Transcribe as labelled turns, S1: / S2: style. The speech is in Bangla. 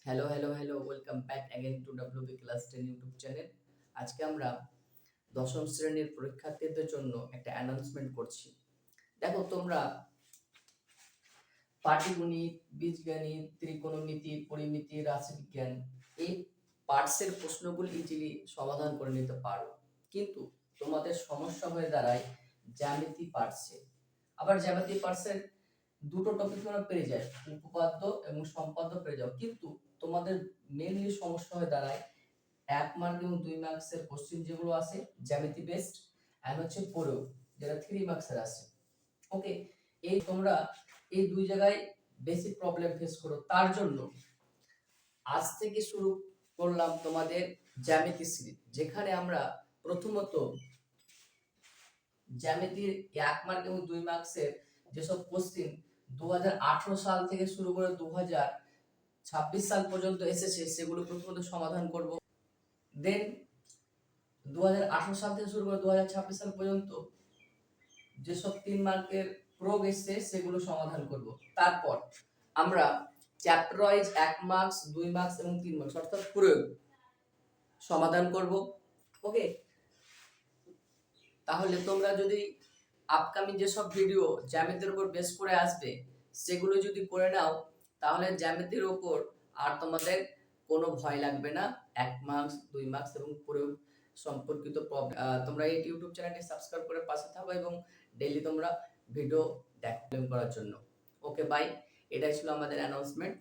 S1: Hello welcome back again two WB class 10 YouTube channel. আজকে আমরা দশম শ্রেণীর পরীক্ষার্থীদের জন্য একটা অ্যানাউন্সমেন্ট করছি। দেখো, তোমরা পাটিগণিত, বীজগণিত, ত্রিকোণমিতি, পরিমিতি, রাশিবিজ্ঞান এই পার্টসের প্রশ্নগুলো ইজিলি সমাধান করে নিতে পারো, কিন্তু তোমাদের সমস্যা হয়ে দাঁড়ায় জ্যামিতি পার্টসে। আবার জ্যামিতি পার্টসের দুটো টপিক তোমরা পেয়ে যায়, উপপাদ্য এবং সম্পাদ্য পেয়ে যাও, কিন্তু তোমাদের মেইনলি সমস্যা হয়ে দাঁড়ায় 1 মার্ক এবং 2 মার্কসের কোশ্চেন যেগুলো আছে জ্যামিতি বেসড, আর হচ্ছে প্রয়োগ যেটা 3 মার্কসের আছে। ওকে, তোমরা এই দুই জায়গায় বেসিক প্রবলেম ফেস করো। তার জন্য আজ থেকে শুরু করলাম তোমাদের জ্যামিতি সিরিজ, যেখানে আমরা প্রথমত জ্যামিতির 1 মার্ক এবং 2 মার্কসের যেসব কোশ্চেন 2018 সাল থেকে শুরু করে 2026 সাল পর্যন্ত এসেছে সেগুলো প্রথমত সমাধান করব। দেন 2018 সাল থেকে শুরু করে 2026 সাল পর্যন্ত যেসব 3 মার্কের প্রয়োগ এসেছে সেগুলো সমাধান করব। তারপর আমরা চ্যাপ্টার ওয়াইজ 1 মার্কস, 2 মার্কস এবং 3 মার্কস অর্থাৎ প্রয়োগ সমাধান করব। ওকে, তাহলে তোমরা যদি আপকামিং যেসব ভিডিও জ্যামিতির উপর বেস করে আসবে সেগুলো যদি করে নাও, তাহলে জ্যামিতির উপর আর তোমাদের কোনো ভয় লাগবে না। 1 মার্কস, 2 মার্কস এবং প্রয়োগ সম্পর্কিত তোমরা এই ইউটিউব চ্যানেলটি সাবস্ক্রাইব করে পাশে থাকো এবং ডেইলি তোমরা ভিডিও দেখতে করার জন্য। ওকে বাই, এটাই ছিল আমাদের অ্যানাউন্সমেন্ট।